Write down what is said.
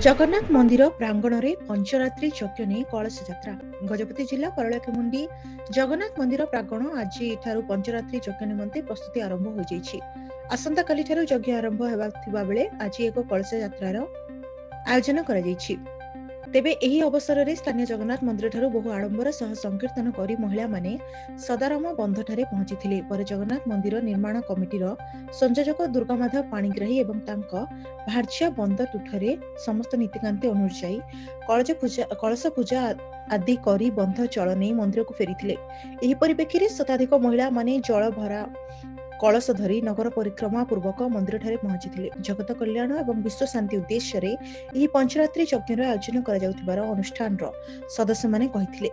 जगन्नाथ मंदिर प्रांगण में पंचरात्रि यज्ञ नहीं कलश यात्रा। गजपति जिला परलाखेमुंडी जगन्नाथ मंदिर प्रांगण आज पंचरात्रि यज्ञ निमंते प्रस्तुति आरंभ हो जाइछि। आसंता काली यज्ञ आरंभ होगा बेले आज एक कलश यात्रार आयोजन करा जाइछि। तेबे एही अवसर में स्थानीय जगन्नाथ मंदिर ठारू बहु आडंबर सह संकीर्तन करी महिला माने सदाराम बंध ठारे पहुंचीथिले। पर जगन्नाथ मंदिर निर्माण कमिटीर संयोजक दुर्गामाधव पाणिग्राही एवं तांको भार्या बंध तुठरे समस्त नीतिकांति अनुसायी कलश पूजा आदि करी बंध चल नहीं मंदिर को फेरीथिले। एही परिप्रेक्षी शताधिक महिला माने जल भरा कलश धरी नगर परिक्रमा पूर्वक मंदिर ठारे पहुंचीथिले। जगत कल्याण एवं विश्व शांति उद्देश्य रे एही पंचरात्रि यज्ञर आयोजन करा जाउथिबार अनुष्ठानर सदस्य माने कहिथिले।